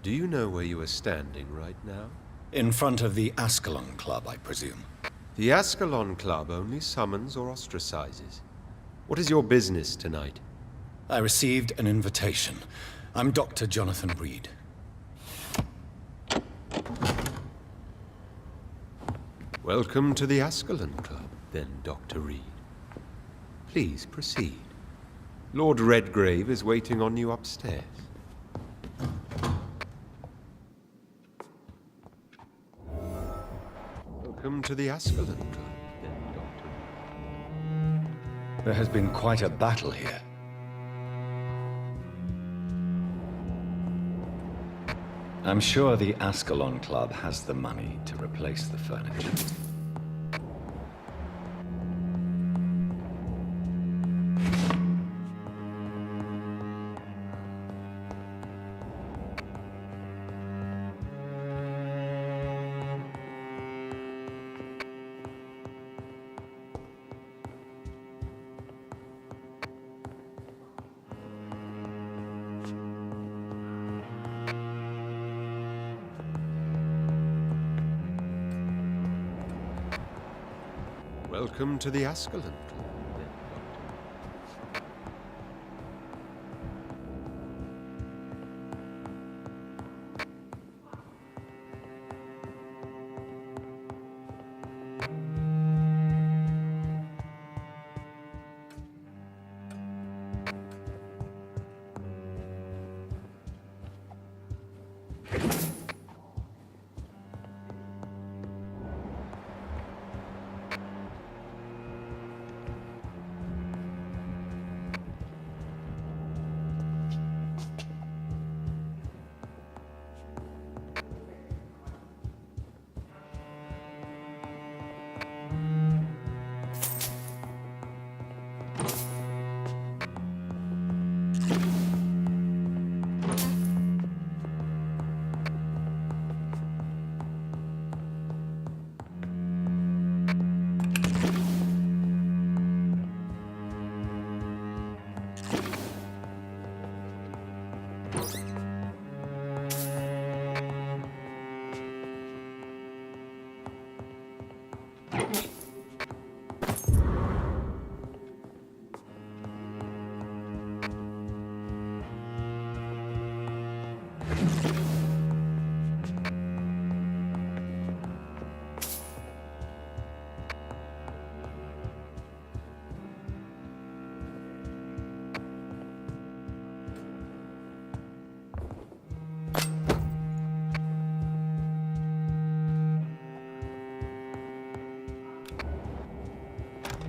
Do you know where you are standing right now? In front of the Ascalon Club, I presume. The Ascalon Club only summons or ostracizes. What is your business tonight? I received an invitation. I'm Dr. Jonathan Reid. Welcome to the Ascalon Club, then, Dr. Reid. Please proceed. Lord Redgrave is waiting on you upstairs. Welcome to the Ascalon Club, then, Dr. Reid. There has been quite a battle here. I'm sure the Ascalon Club has the money to replace the furniture. Welcome to the Ascalon Club.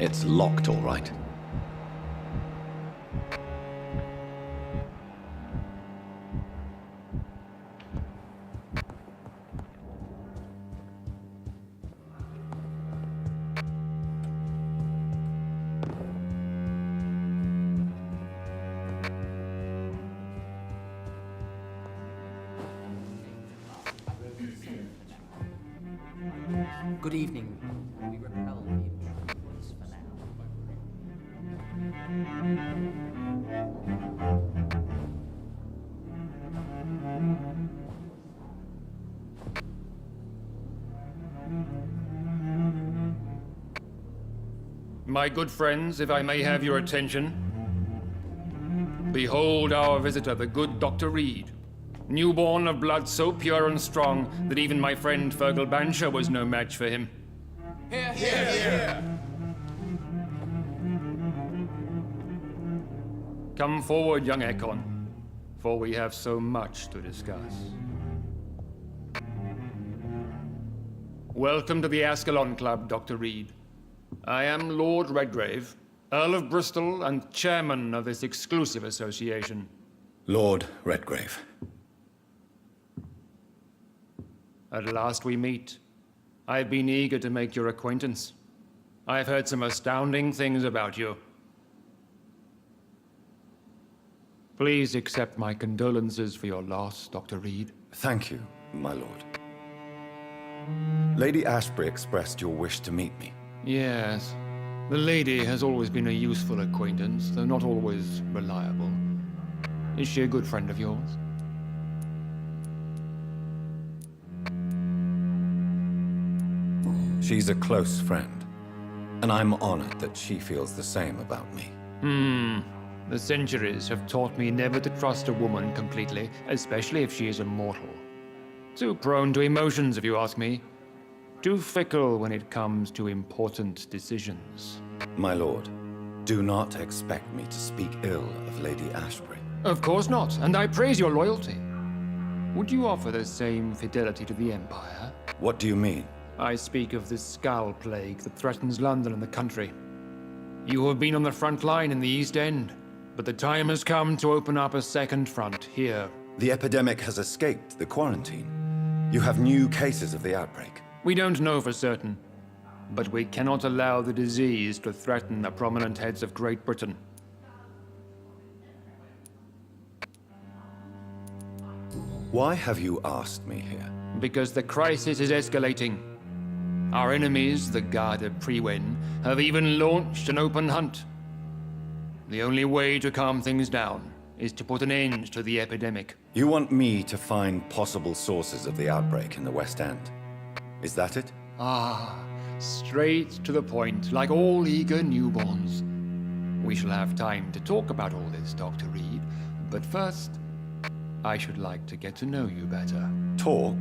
It's locked, all right. Good evening. We repel the intruders for now. My good friends, if I may have your attention. Behold our visitor, the good Dr. Reid. Newborn of blood so pure and strong that even my friend Fergal Bancher was no match for him. Here, here, here! Come forward, young Ekon, for we have so much to discuss. Welcome to the Ascalon Club, Dr. Reid. I am Lord Redgrave, Earl of Bristol and chairman of this exclusive association. Lord Redgrave. At last we meet. I've been eager to make your acquaintance. I've heard some astounding things about you. Please accept my condolences for your loss, Dr. Reid. Thank you, my lord. Lady Ashbury expressed your wish to meet me. Yes. The lady has always been a useful acquaintance, though not always reliable. Is she a good friend of yours? She's a close friend, and I'm honored that she feels the same about me. The centuries have taught me never to trust a woman completely, especially if she is a mortal. Too prone to emotions, if you ask me. Too fickle when it comes to important decisions. My lord, do not expect me to speak ill of Lady Ashbury. Of course not, and I praise your loyalty. Would you offer the same fidelity to the Empire? What do you mean? I speak of the Skull Plague that threatens London and the country. You have been on the front line in the East End, but the time has come to open up a second front here. The epidemic has escaped the quarantine. You have new cases of the outbreak. We don't know for certain, but we cannot allow the disease to threaten the prominent heads of Great Britain. Why have you asked me here? Because the crisis is escalating. Our enemies, the Garda Priwen, have even launched an open hunt. The only way to calm things down is to put an end to the epidemic. You want me to find possible sources of the outbreak in the West End? Is that it? Straight to the point, like all eager newborns. We shall have time to talk about all this, Dr. Reid, but first, I should like to get to know you better. Talk?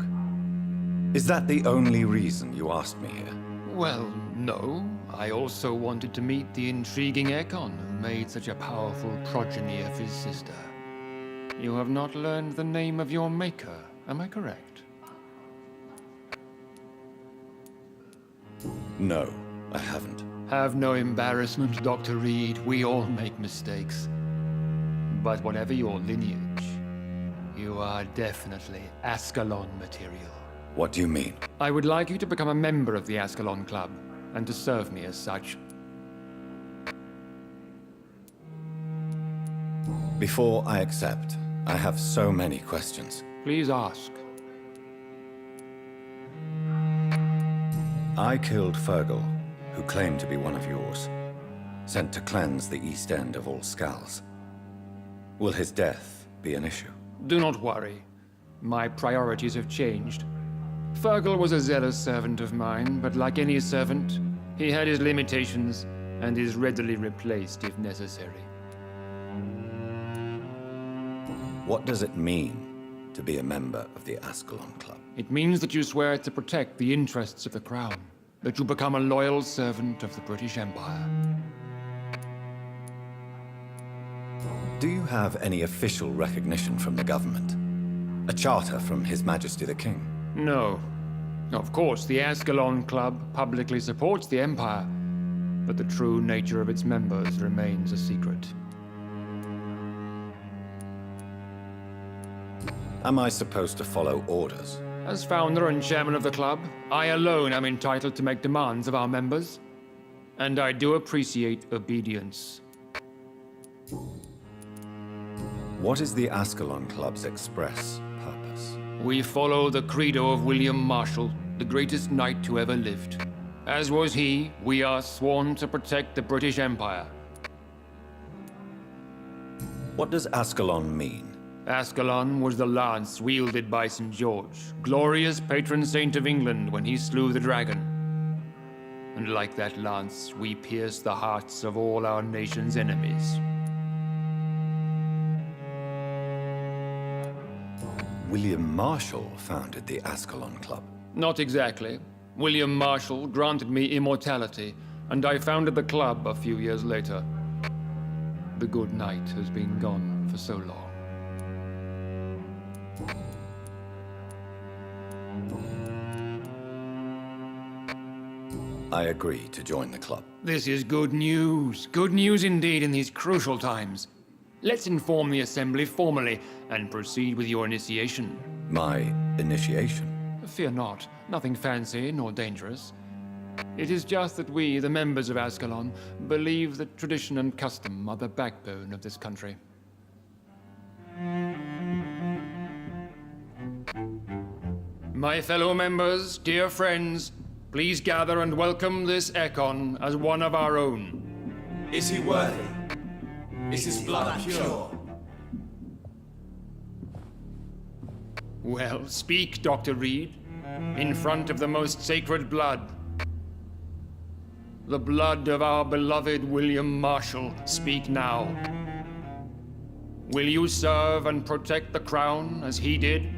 Is that the only reason you asked me here? Well, no. I also wanted to meet the intriguing Ekon who made such a powerful progeny of his sister. You have not learned the name of your maker, am I correct? No, I haven't. Have no embarrassment, Dr. Reid. We all make mistakes. But whatever your lineage, you are definitely Ascalon material. What do you mean? I would like you to become a member of the Ascalon Club, and to serve me as such. Before I accept, I have so many questions. Please ask. I killed Fergal, who claimed to be one of yours, sent to cleanse the East End of all skulls. Will his death be an issue? Do not worry. My priorities have changed. Fergal was a zealous servant of mine, but like any servant, he had his limitations and is readily replaced if necessary. What does it mean to be a member of the Ascalon Club? It means that you swear to protect the interests of the Crown, that you become a loyal servant of the British Empire. Do you have any official recognition from the government? A charter from His Majesty the King? No. Of course, the Ascalon Club publicly supports the Empire, but the true nature of its members remains a secret. Am I supposed to follow orders? As founder and chairman of the club, I alone am entitled to make demands of our members, and I do appreciate obedience. What is the Ascalon Club's express purpose? We follow the credo of William Marshall, the greatest knight who ever lived. As was he, we are sworn to protect the British Empire. What does Ascalon mean? Ascalon was the lance wielded by St. George, glorious patron saint of England when he slew the dragon. And like that lance, we pierce the hearts of all our nation's enemies. William Marshall founded the Ascalon Club. Not exactly. William Marshall granted me immortality, and I founded the club a few years later. The good knight has been gone for so long. I agree to join the club. This is good news. Good news indeed in these crucial times. Let's inform the Assembly formally and proceed with your initiation. My initiation? Fear not. Nothing fancy nor dangerous. It is just that we, the members of Ascalon, believe that tradition and custom are the backbone of this country. My fellow members, dear friends, please gather and welcome this Ekon as one of our own. Is he worthy? Is his blood pure? Well, speak, Dr. Reid, in front of the most sacred blood. The blood of our beloved William Marshall, speak now. Will you serve and protect the crown as he did?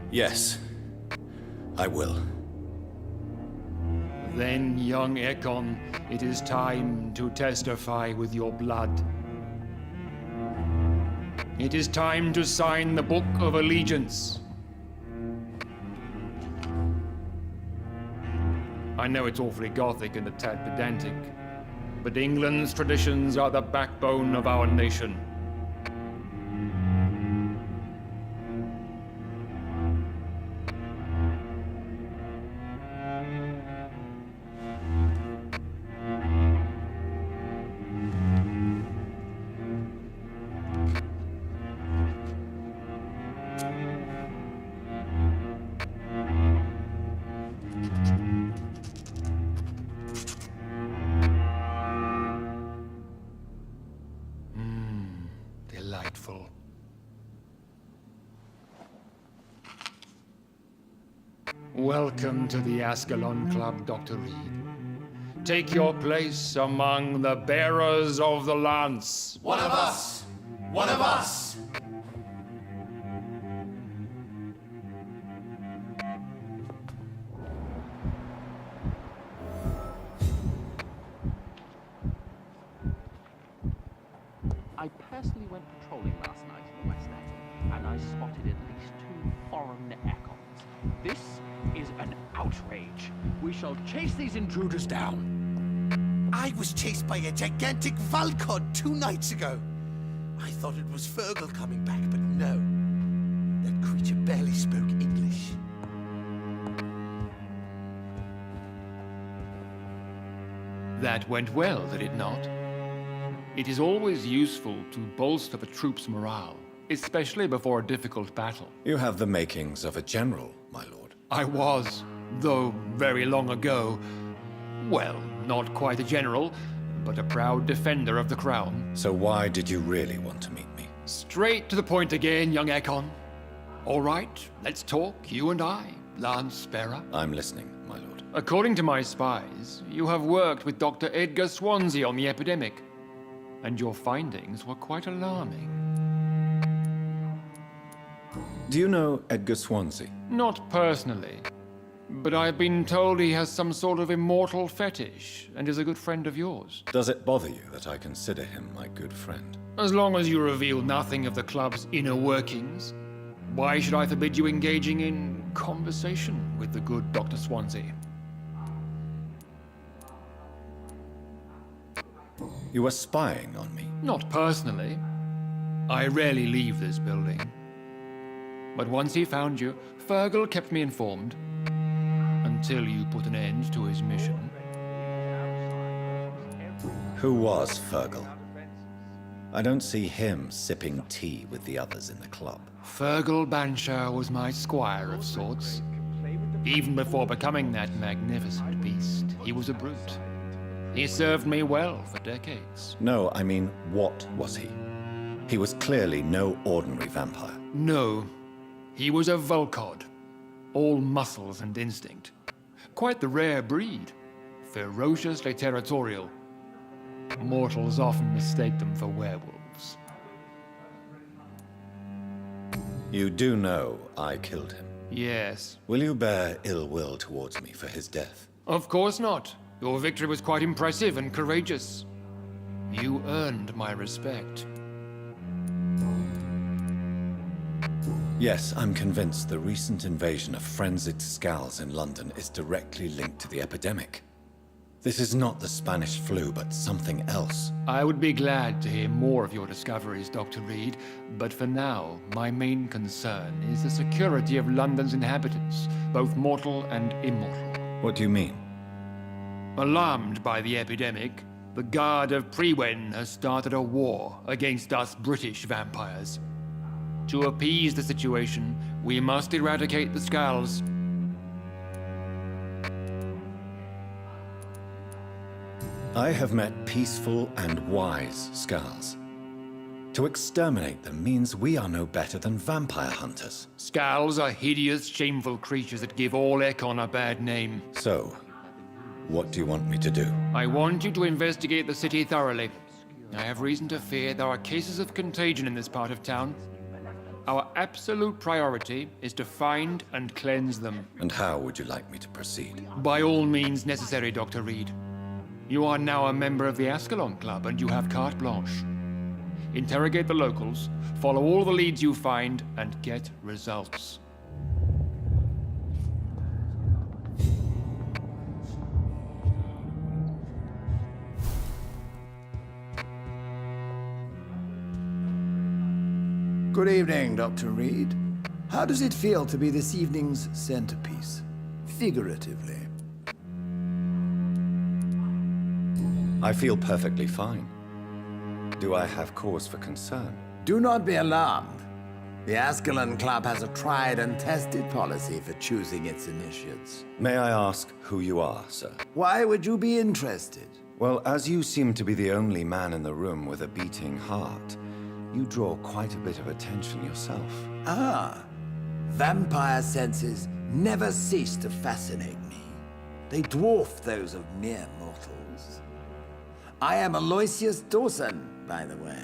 Yes, I will. Then, young Ekon, it is time to testify with your blood. It is time to sign the Book of Allegiance. I know it's awfully gothic and a tad pedantic, but England's traditions are the backbone of our nation. Delightful. Welcome to the Ascalon Club, Dr. Reid. Take your place among the bearers of the lance. One of us! One of us! I personally went patrolling last night in the West End, and I spotted at least 2 foreign echoes. This is an outrage. We shall chase these intruders down. I was chased by a gigantic Valcod 2 nights ago. I thought it was Fergal coming back, but no. That creature barely spoke English. That went well, did it not? It is always useful to bolster the troops' morale, especially before a difficult battle. You have the makings of a general, my lord. I was, though very long ago, well, not quite a general, but a proud defender of the crown. So why did you really want to meet me? Straight to the point again, young Ekon. All right, let's talk, you and I, Lance Sparrow. I'm listening, my lord. According to my spies, you have worked with Dr. Edgar Swansea on the epidemic, and your findings were quite alarming. Do you know Edgar Swansea? Not personally, but I've been told he has some sort of immortal fetish and is a good friend of yours. Does it bother you that I consider him my good friend? As long as you reveal nothing of the club's inner workings, why should I forbid you engaging in conversation with the good Dr. Swansea? You were spying on me. Not personally. I rarely leave this building. But once he found you, Fergal kept me informed. Until you put an end to his mission. Who was Fergal? I don't see him sipping tea with the others in the club. Fergal Banshire was my squire of sorts. Even before becoming that magnificent beast, he was a brute. He served me well for decades. No, I mean, what was he? He was clearly no ordinary vampire. No, he was a Volcod. All muscles and instinct. Quite the rare breed. Ferociously territorial. Mortals often mistake them for werewolves. You do know I killed him. Yes. Will you bear ill will towards me for his death? Of course not. Your victory was quite impressive and courageous. You earned my respect. Yes, I'm convinced the recent invasion of frenzied Scals in London is directly linked to the epidemic. This is not the Spanish flu, but something else. I would be glad to hear more of your discoveries, Dr. Reid, but for now, my main concern is the security of London's inhabitants, both mortal and immortal. What do you mean? Alarmed by the epidemic, the Guard of Prewen has started a war against us British vampires. To appease the situation, we must eradicate the Scals. I have met peaceful and wise Scals. To exterminate them means we are no better than vampire hunters. Scowls are hideous, shameful creatures that give all Ekon a bad name. So, what do you want me to do? I want you to investigate the city thoroughly. I have reason to fear there are cases of contagion in this part of town. Our absolute priority is to find and cleanse them. And how would you like me to proceed? By all means necessary, Dr. Reid. You are now a member of the Ascalon Club, and you have carte blanche. Interrogate the locals, follow all the leads you find, and get results. Good evening, Dr. Reid. How does it feel to be this evening's centerpiece? Figuratively. I feel perfectly fine. Do I have cause for concern? Do not be alarmed. The Ascalon Club has a tried and tested policy for choosing its initiates. May I ask who you are, sir? Why would you be interested? Well, as you seem to be the only man in the room with a beating heart, you draw quite a bit of attention yourself. Ah, vampire senses never cease to fascinate me. They dwarf those of mere mortals. I am Aloysius Dawson, by the way.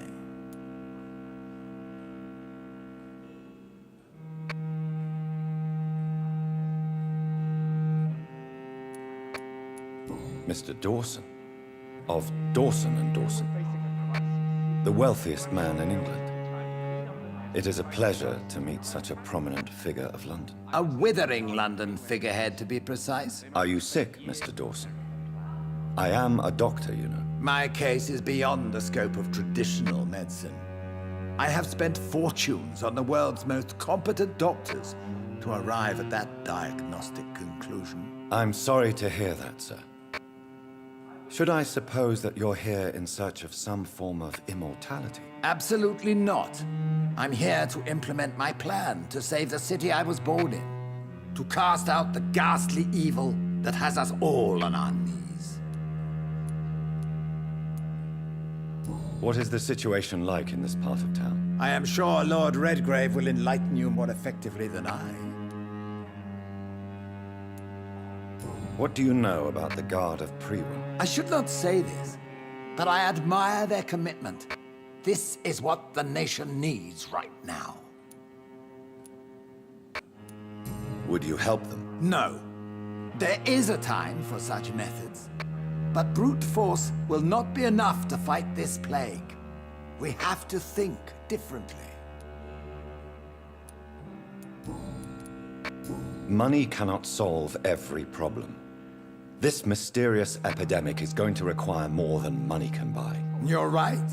Mr. Dawson, of Dawson and Dawson, the wealthiest man in England. It is a pleasure to meet such a prominent figure of London. A withering London figurehead, to be precise. Are you sick, Mr. Dawson? I am a doctor, you know. My case is beyond the scope of traditional medicine. I have spent fortunes on the world's most competent doctors to arrive at that diagnostic conclusion. I'm sorry to hear that, sir. Should I suppose that you're here in search of some form of immortality? Absolutely not. I'm here to implement my plan to save the city I was born in. To cast out the ghastly evil that has us all on our knees. What is the situation like in this part of town? I am sure Lord Redgrave will enlighten you more effectively than I. What do you know about the Guard of Prewin? I should not say this, but I admire their commitment. This is what the nation needs right now. Would you help them? No. There is a time for such methods. But brute force will not be enough to fight this plague. We have to think differently. Money cannot solve every problem. This mysterious epidemic is going to require more than money can buy. You're right.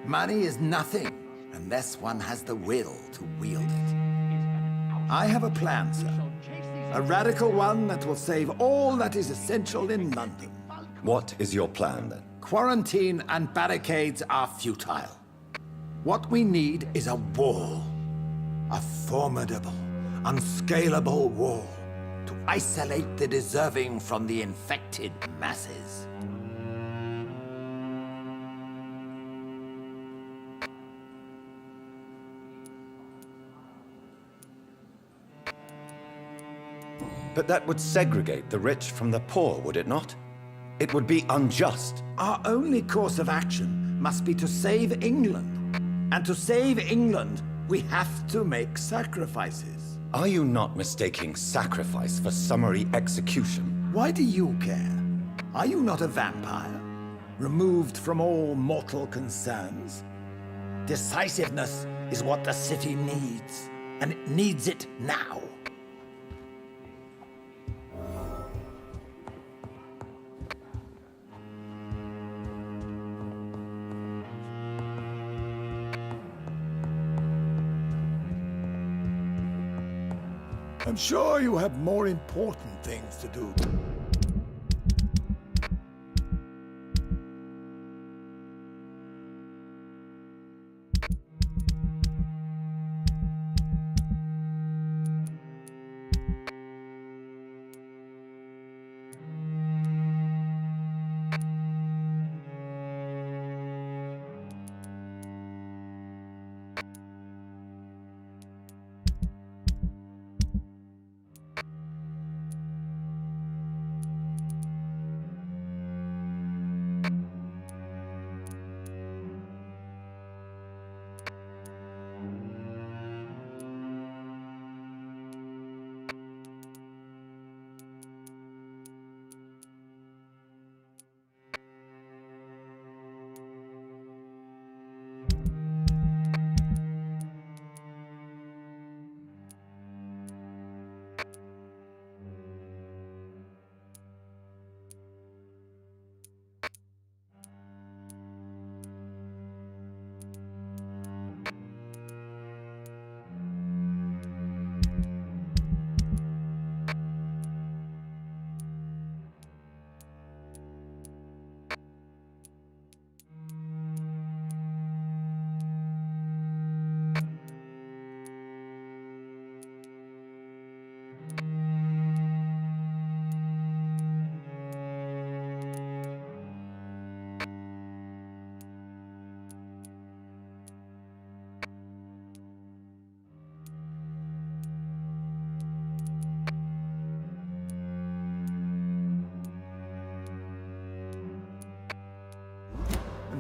Money is nothing unless one has the will to wield it. I have a plan, sir. A radical one that will save all that is essential in London. What is your plan, then? Quarantine and barricades are futile. What we need is a wall. A formidable, unscalable wall to isolate the deserving from the infected masses. But that would segregate the rich from the poor, would it not? It would be unjust. Our only course of action must be to save England. And to save England, we have to make sacrifices. Are you not mistaking sacrifice for summary execution? Why do you care? Are you not a vampire? Removed from all mortal concerns? Decisiveness is what the city needs, and it needs it now. I'm sure you have more important things to do.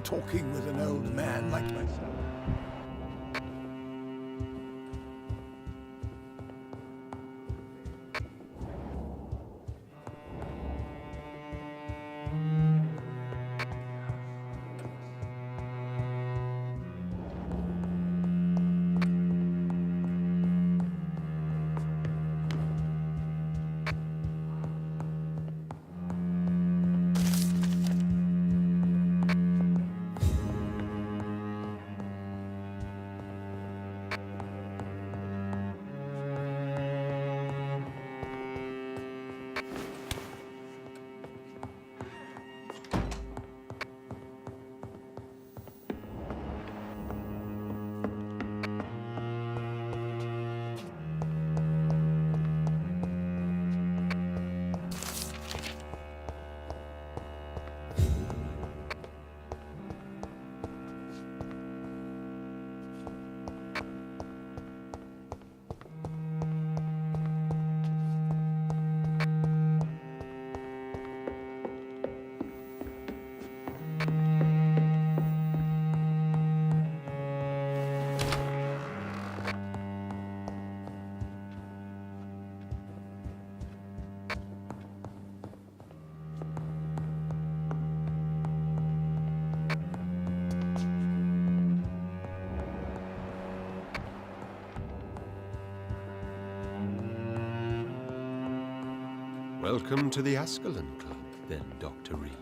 when talking with an old man like myself. Welcome to the Ascalon Club, then, Dr. Reid.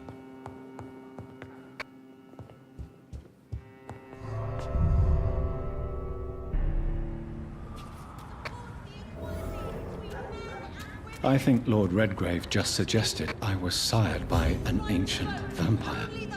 I think Lord Redgrave just suggested I was sired by an ancient vampire.